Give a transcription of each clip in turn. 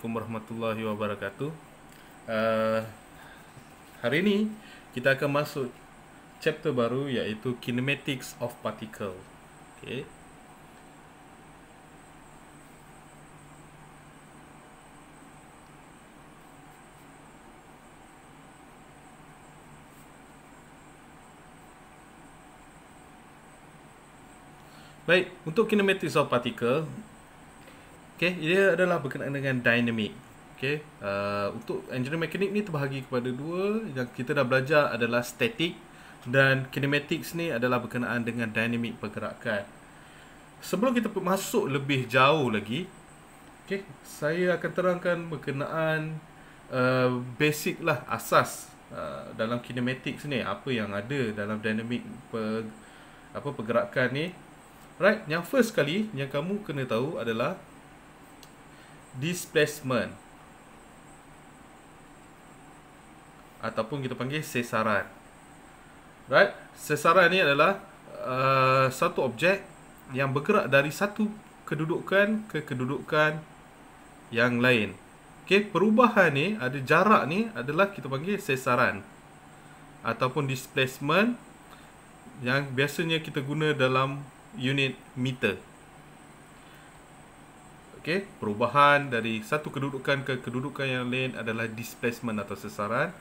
Assalamualaikum warahmatullahi wabarakatuh. Uh, Hari ini kita akan masuk chapter baru iaitu Kinematics of Particle. Okay. Baik, untuk Kinematics of Particle, okay, ia adalah berkenaan dengan dynamic. Okay. Untuk engineering mekanik ni terbahagi kepada dua. Yang kita dah belajar adalah static, dan kinematics ni adalah berkenaan dengan dynamic pergerakan. Sebelum kita masuk lebih jauh lagi, okay, saya akan terangkan berkenaan basic lah, asas dalam kinematics ni, apa yang ada dalam dynamic pergerakan ni. Right, yang first kali yang kamu kena tahu adalah displacement, ataupun kita panggil sesaran. Right, sesaran ni adalah satu objek yang bergerak dari satu kedudukan ke kedudukan yang lain. Okay, perubahan ni, ada jarak ni adalah kita panggil sesaran ataupun displacement, yang biasanya kita guna dalam unit meter. Okay, perubahan dari satu kedudukan ke kedudukan yang lain adalah displacement atau sesaran.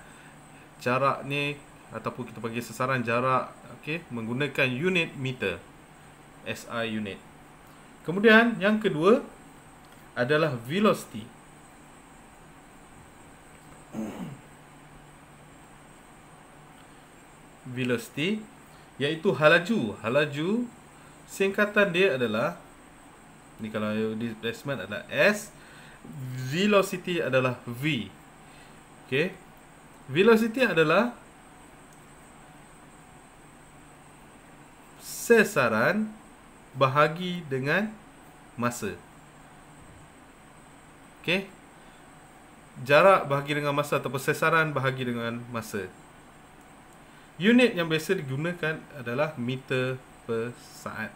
Jarak ni ataupun kita panggil sesaran jarak, okay, menggunakan unit meter, SI unit. Kemudian yang kedua adalah velocity. Velocity iaitu halaju. Halaju singkatan dia adalah, ni kalau displacement adalah S, velocity adalah V. Okay, velocity adalah sesaran bahagi dengan masa. Okay, jarak bahagi dengan masa ataupun sesaran bahagi dengan masa. Unit yang biasa digunakan adalah meter per saat.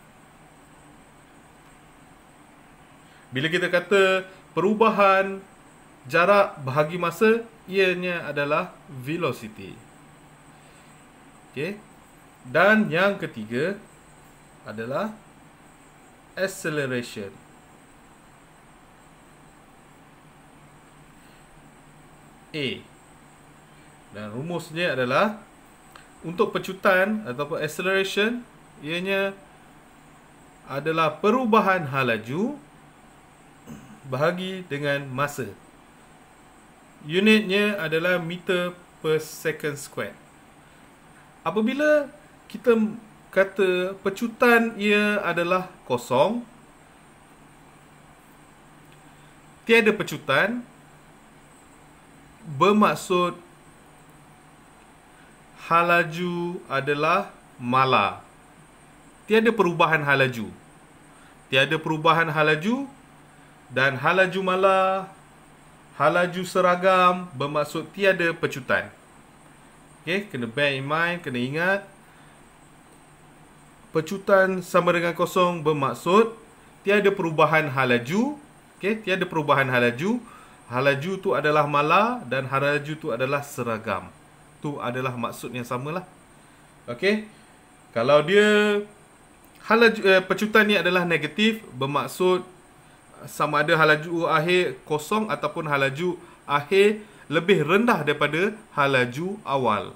Bila kita kata perubahan jarak bahagi masa, ianya adalah velocity. Okay. Dan yang ketiga adalah acceleration. A. Dan rumusnya adalah, untuk pecutan ataupun acceleration, ianya adalah perubahan halaju bahagi dengan masa. Unitnya adalah meter per second square. Apabila kita kata pecutan ia adalah kosong, tiada pecutan, bermaksud halaju adalah mala. Tiada perubahan halaju. Tiada perubahan halaju, dan halaju mala, halaju seragam, bermaksud tiada pecutan. Okay, kena bear in mind, kena ingat, pecutan sama dengan kosong bermaksud tiada perubahan halaju. Okay, tiada perubahan halaju. Halaju tu adalah mala dan halaju tu adalah seragam. Tu adalah maksud yang samalah. Okay, kalau dia halaju, pecutan ni adalah negatif, bermaksud sama ada halaju akhir kosong ataupun halaju akhir lebih rendah daripada halaju awal.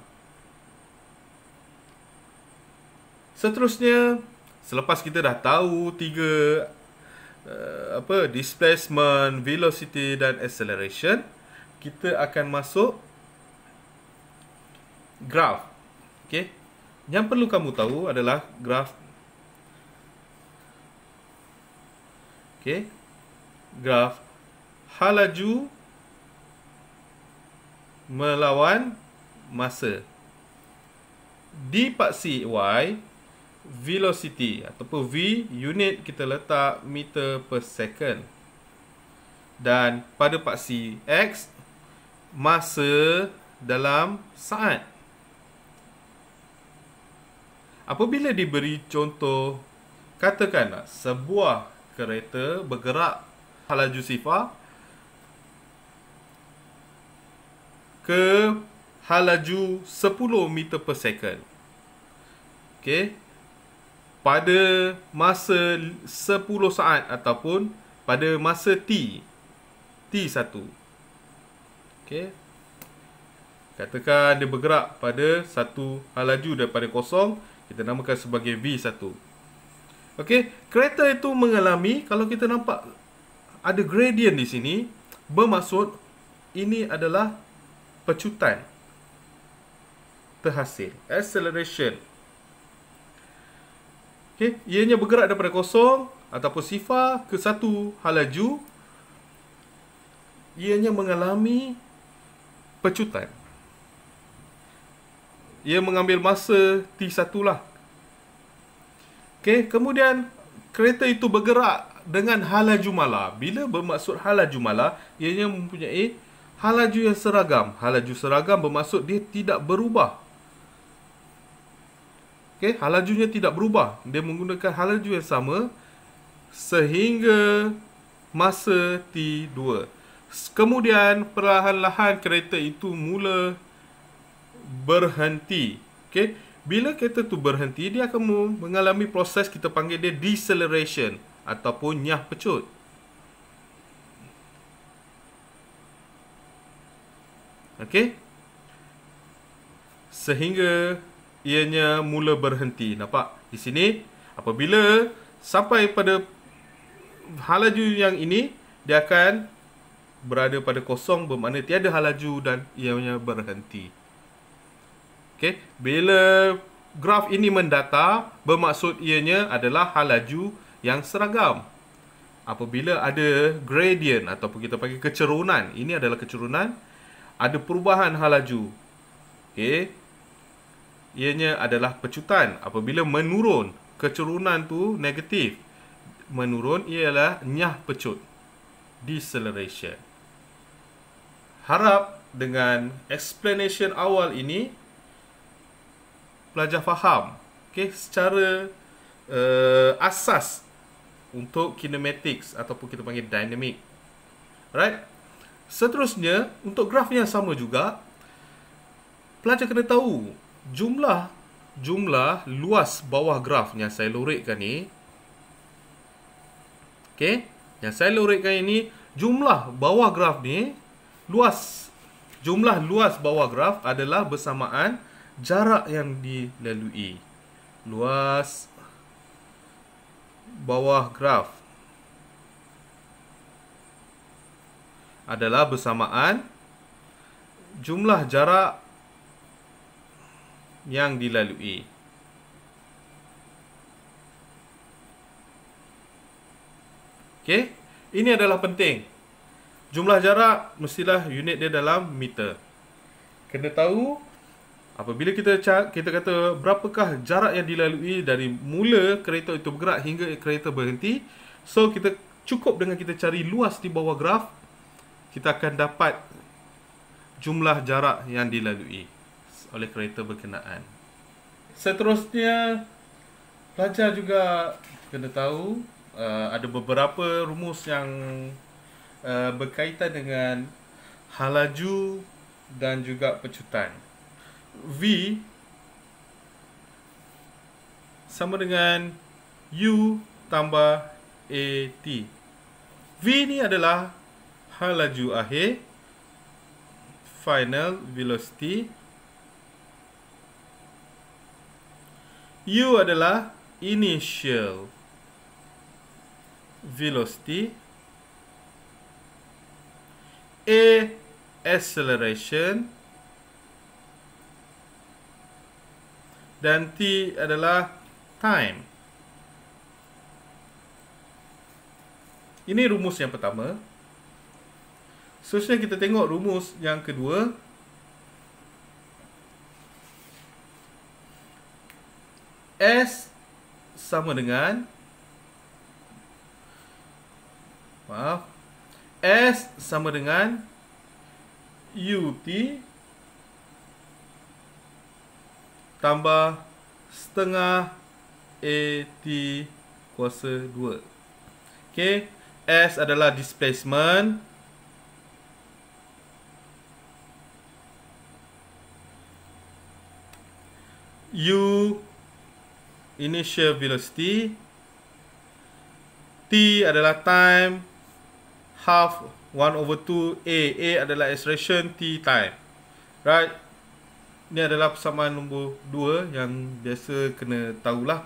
Seterusnya, selepas kita dah tahu tiga displacement, velocity dan acceleration, kita akan masuk graph. Okay, yang perlu kamu tahu adalah graph. Okay, graf halaju melawan masa. Di paksi Y, velocity ataupun V, unit kita letak meter per second. Dan pada paksi X, masa dalam saat. Apabila diberi contoh, katakanlah sebuah kereta bergerak halaju sifar ke halaju 10 meter per second. Okey. Pada masa 10 saat ataupun pada masa T1. Okey. Katakan dia bergerak pada satu halaju daripada kosong, kita namakan sebagai V1. Okey, kereta itu mengalami, kalau kita nampak ada gradient di sini, bermaksud ini adalah pecutan terhasil, acceleration. Okey, ianya bergerak daripada kosong ataupun sifar ke satu halaju, ianya mengalami pecutan. Ia mengambil masa T1 lah. Okey, kemudian kereta itu bergerak dengan halaju mala. Bila bermaksud halaju mala, ianya mempunyai halaju yang seragam. Halaju seragam bermaksud dia tidak berubah. Okey, halajunya tidak berubah. Dia menggunakan halaju yang sama sehingga masa T2. Kemudian perlahan-lahan kereta itu mula berhenti. Okey, bila kereta tu berhenti, dia akan mengalami proses kita panggil dia deceleration ataupun nyah pecut. Okey, sehingga ianya mula berhenti. Nampak di sini, apabila sampai pada halaju yang ini, dia akan berada pada kosong, bermakna tiada halaju dan ianya berhenti. Okey, bila graf ini mendatar, bermaksud ianya adalah halaju yang seragam. Apabila ada gradient ataupun kita panggil kecerunan, ini adalah kecerunan, ada perubahan halaju. Okey, ianya adalah pecutan. Apabila menurun, kecerunan tu negatif, menurun ialah nyah pecut, deceleration. Harap dengan explanation awal ini pelajar faham, okay, secara asas untuk kinematics ataupun kita panggil dynamic. Alright. Seterusnya, untuk graf yang sama juga, pelajar kena tahu jumlah luas bawah graf yang saya lorikkan ni. Okay, yang saya lorikkan ini, jumlah bawah graf ni, jumlah luas bawah graf adalah bersamaan jarak yang dilalui. Luas bawah graf adalah bersamaan jumlah jarak yang dilalui. Okey, ini adalah penting. Jumlah jarak mestilah unit dia dalam meter. Kena tahu apabila kita kata berapakah jarak yang dilalui dari mula kereta itu bergerak hingga kereta berhenti. So kita cukup dengan kita cari luas di bawah graf, kita akan dapat jumlah jarak yang dilalui oleh kereta berkenaan. Seterusnya, pelajar juga kena tahu ada beberapa rumus yang berkaitan dengan halaju dan juga pecutan. V sama dengan U tambah AT. V ni adalah halaju akhir, final velocity. U adalah initial velocity. A, acceleration. Dan T adalah time. Ini rumus yang pertama. Seterusnya kita tengok rumus yang kedua. S sama dengan S sama dengan UT tambah setengah AT kuasa 2. Okay, S adalah displacement, U initial velocity, T adalah time, half 1/2 A adalah acceleration, T time. Right? Ini adalah persamaan nombor 2 yang biasa kena tahulah.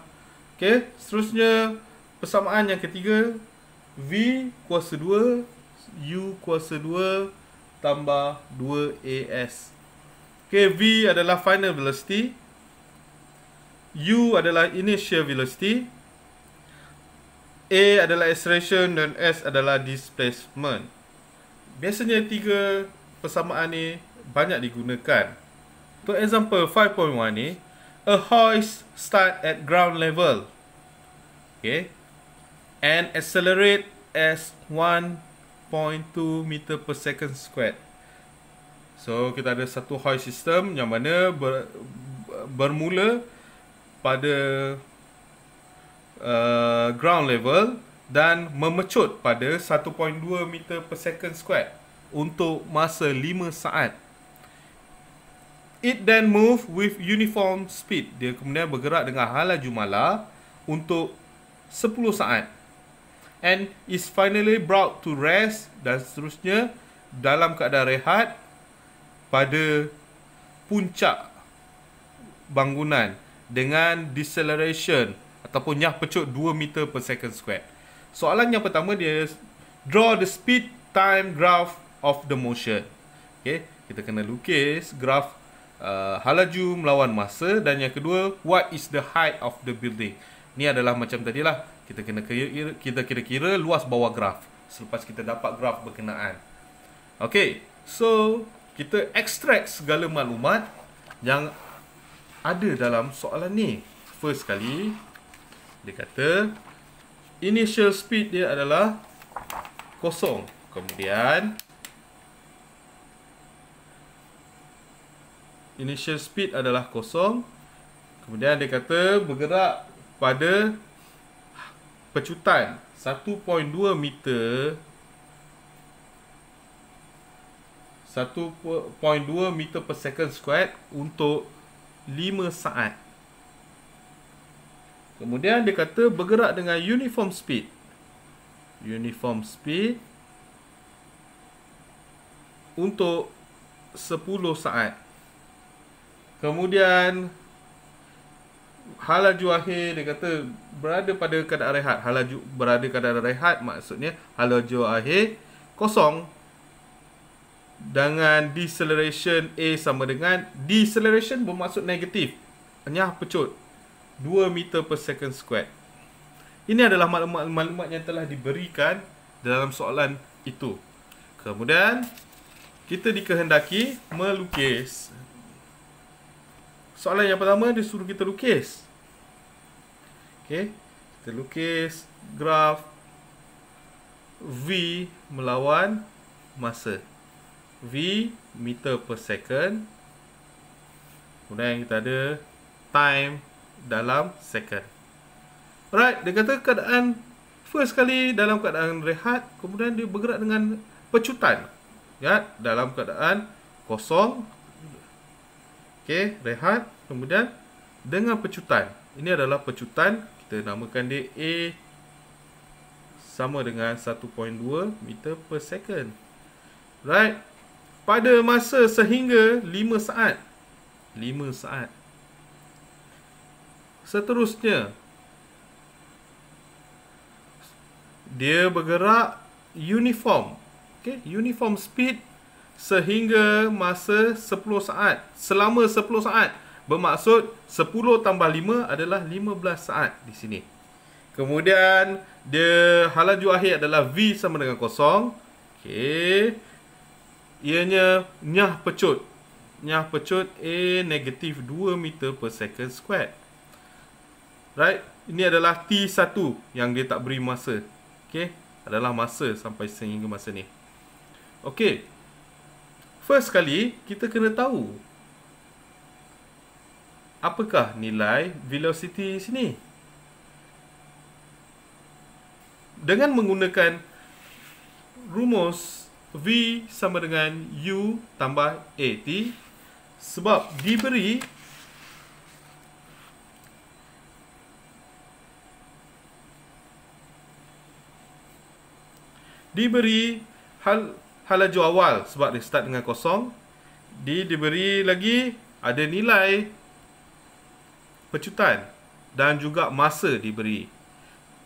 Okay, seterusnya persamaan yang ketiga, V kuasa 2 U kuasa 2 tambah 2AS. Okay, V adalah final velocity, U adalah initial velocity, A adalah acceleration dan S adalah displacement. Biasanya tiga persamaan ni banyak digunakan. Untuk example 5.1 ni, a hoist start at ground level, okay, and accelerate as 1.2 meter per second squared. So kita ada satu hoist system yang mana bermula pada ground level dan memecut pada 1.2 meter per second squared untuk masa 5 saat. It then move with uniform speed. Dia kemudian bergerak dengan laju mala untuk 10 saat. And is finally brought to rest dan seterusnya dalam keadaan rehat pada puncak bangunan dengan deceleration ataupun nyah pecut 2 meter per second squared. Soalan yang pertama dia draw the speed time graph of the motion. Okay, kita kena lukis graf halaju melawan masa, dan yang kedua, what is the height of the building. Ni adalah macam tadilah, kita kira-kira luas bawah graf selepas kita dapat graf berkenaan. Okay, so kita extract segala maklumat yang ada dalam soalan ni. First kali dia kata initial speed dia adalah 0. Kemudian initial speed adalah 0. Kemudian dia kata bergerak pada pecutan 1.2 meter 1.2 meter per second squared untuk 5 saat. Kemudian dia kata bergerak dengan uniform speed. Uniform speed untuk 10 saat. Kemudian halaju akhir dia kata berada pada keadaan rehat. Halaju berada keadaan rehat maksudnya halaju akhir 0 dengan deceleration A sama dengan, deceleration bermaksud negatif, nyah pecut 2 meter per second squared. Ini adalah maklumat yang telah diberikan dalam soalan itu. Kemudian kita dikehendaki melukis. Soalan yang pertama dia suruh kita lukis. Okay, kita lukis graf V melawan masa. V meter per second. Kemudian kita ada time dalam second. Alright, dia kata keadaan first kali dalam keadaan rehat, kemudian dia bergerak dengan pecutan. Ya, dalam keadaan 0. Okay, rehat, kemudian dengan pecutan. Ini adalah pecutan, kita namakan dia A sama dengan 1.2 meter per second. Right, pada masa sehingga 5 saat. 5 saat. Seterusnya, dia bergerak uniform. Okay, uniform speed sehingga masa 10 saat. Selama 10 saat. Bermaksud 10 tambah 5 adalah 15 saat di sini. Kemudian dia halaju akhir adalah V sama dengan 0. Okey. Ianya nyah pecut. Nyah pecut A negatif 2 meter per second squared. Right? Ini adalah T1 yang dia tak beri masa. Okey. Adalah masa sampai sehingga masa ni. Okey. First kali, kita kena tahu apakah nilai velocity sini. Dengan menggunakan rumus V sama dengan U tambah AT, sebab diberi diberi halaju awal sebab dia start dengan kosong. Diberi lagi ada nilai pecutan dan juga masa diberi.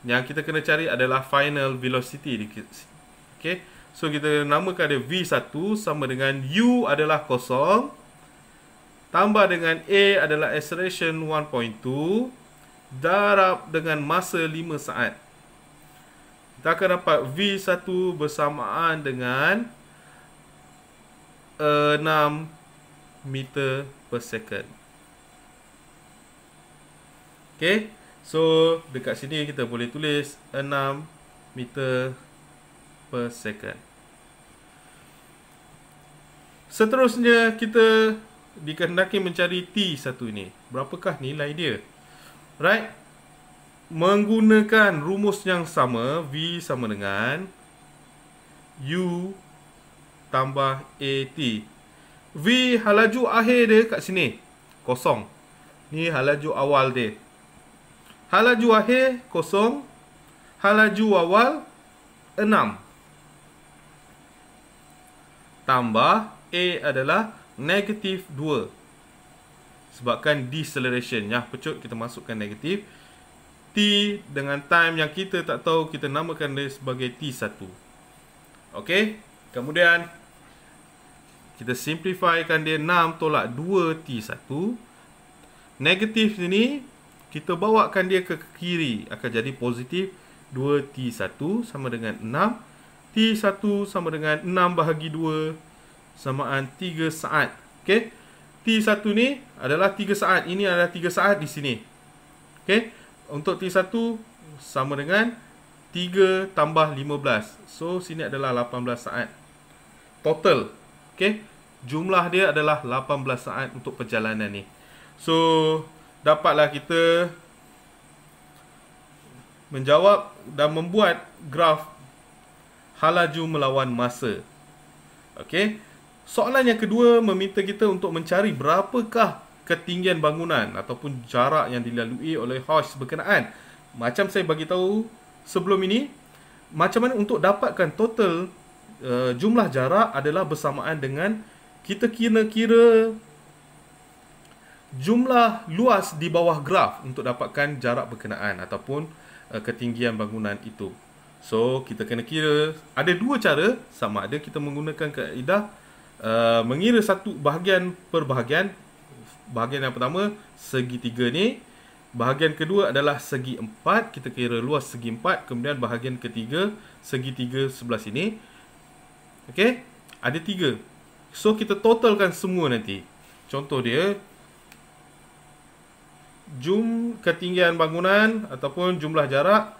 Yang kita kena cari adalah final velocity. Okay. So kita namakan dia V1 sama dengan U adalah kosong tambah dengan A adalah acceleration 1.2 darab dengan masa 5 saat. Kita akan dapat V1 bersamaan dengan 6 meter per second. Okay. So dekat sini kita boleh tulis 6 meter per second. Seterusnya kita dikehendaki mencari T1 ini. Berapakah nilai dia? Right? Menggunakan rumus yang sama, V sama dengan U tambah AT. V halaju akhir dia kat sini kosong. Ni halaju awal dia. Halaju akhir kosong. Halaju awal 6. Tambah A adalah negatif 2. Sebabkan deceleration. Yang pecut kita masukkan negatif. T dengan time yang kita tak tahu, kita namakan dia sebagai T1. Okey. Kemudian kita simplifykan dia 6 tolak 2 T1. Negatif ini kita bawakan dia ke kiri, akan jadi positif 2T1 sama dengan 6. T1 sama dengan 6 bahagi 2 samaan 3 saat. Okey. T1 ni adalah 3 saat. Ini adalah 3 saat di sini. Okey. Untuk T1 sama dengan 3 tambah 15. So sini adalah 18 saat. Total. Okey. Jumlah dia adalah 18 saat untuk perjalanan ni. So dapatlah kita menjawab dan membuat graf halaju melawan masa. Okey. Soalan yang kedua meminta kita untuk mencari berapakah ketinggian bangunan ataupun jarak yang dilalui oleh hoist berkenaan. Macam saya bagi tahu sebelum ini, macam mana untuk dapatkan total jumlah jarak adalah bersamaan dengan kita kira jumlah luas di bawah graf untuk dapatkan jarak berkenaan ataupun ketinggian bangunan itu. So kita kena kira ada dua cara, sama ada kita menggunakan kaedah mengira satu bahagian per bahagian. Bahagian yang pertama segitiga ni, bahagian kedua adalah segi 4, kita kira luas segi 4, kemudian bahagian ketiga segitiga sebelah sini. Okey, ada 3. So kita totalkan semua nanti. Contoh dia, ketinggian bangunan ataupun jumlah jarak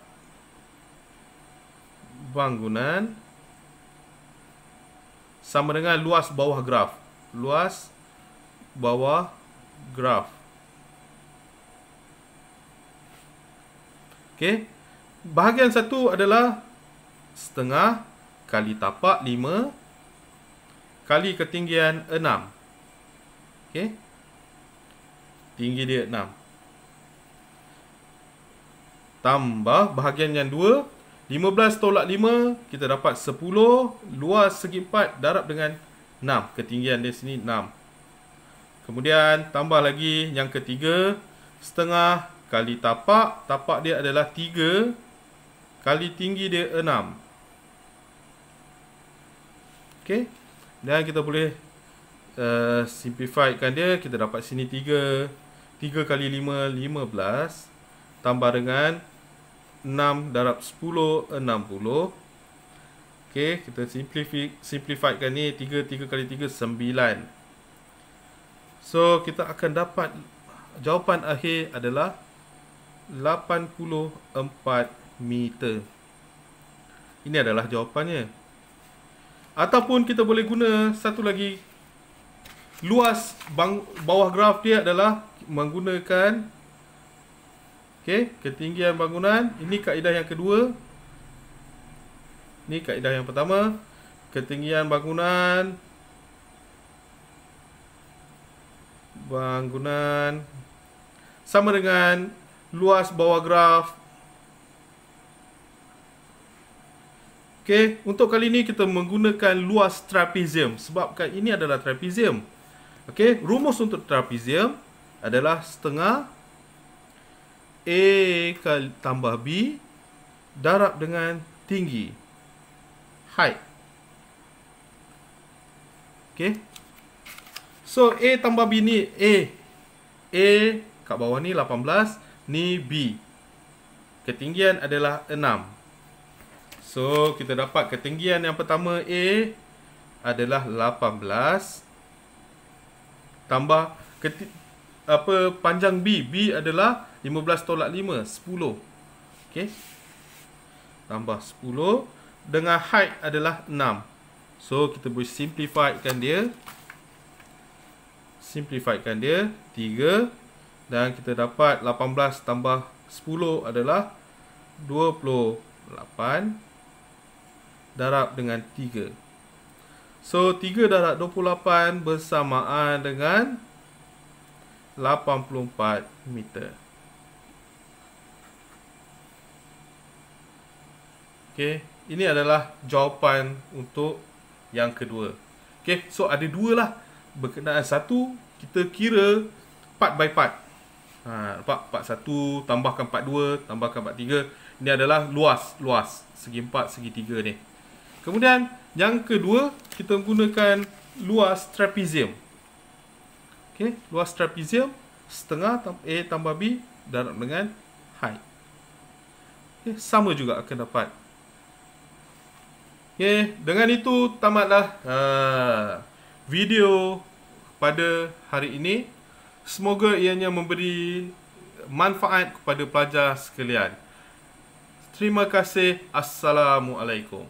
bangunan sama dengan luas bawah graf. Luas bawah graf. Okey. Bahagian satu adalah setengah kali tapak 5 kali ketinggian 6. Okey. Tinggi dia 6. Tambah bahagian yang 2, 15 tolak 5, kita dapat 10. Luas segi 4 darab dengan 6. Ketinggian dia sini 6. Kemudian tambah lagi yang ketiga, setengah kali tapak. Tapak dia adalah 3 kali tinggi dia 6. Okey. Dan kita boleh simplifykan dia. Kita dapat sini 3 kali 5, 15. Tambah dengan 6 darab 10, 60. Okey, kita simplifykan ni. 3 kali 3, 9. So, kita akan dapat jawapan akhir adalah 84 meter. Ini adalah jawapannya. Ataupun kita boleh guna satu lagi. Luas bawah graf dia adalah menggunakan ketinggian bangunan. Ini kaedah yang kedua. Ini kaedah yang pertama. Ketinggian bangunan sama dengan luas bawah graf Okey, untuk kali ini kita menggunakan luas trapezium sebabkan ini adalah trapezium. Okey, rumus untuk trapezium adalah setengah A kali tambah B darab dengan tinggi, height. Okey. So A tambah B ni A kat bawah ni 18, ni B. Ketinggian adalah 6. So, kita dapat ketinggian yang pertama A adalah 18 tambah panjang B. B adalah 15 tolak 5, 10. Okey. Tambah 10 dengan height adalah 6. So, kita boleh simplifikan dia. Simplifikan dia 3 dan kita dapat 18 tambah 10 adalah 28 darab dengan 3. So 3 darab 28 bersamaan dengan 84 meter. Okey, ini adalah jawapan untuk yang kedua. Okey, so ada dua lah berkenaan. Satu, kita kira part by part. Part 1 tambahkan part 2 tambahkan part 3. Ini adalah luas segi 4 segi 3 ni. Kemudian yang kedua, kita menggunakan luas trapezium. Okey, luas trapezium setengah A tambah B darab dengan height. Okey, sama juga akan dapat. Okey, dengan itu tamatlah video pada hari ini. Semoga ianya memberi manfaat kepada pelajar sekalian. Terima kasih. Assalamualaikum.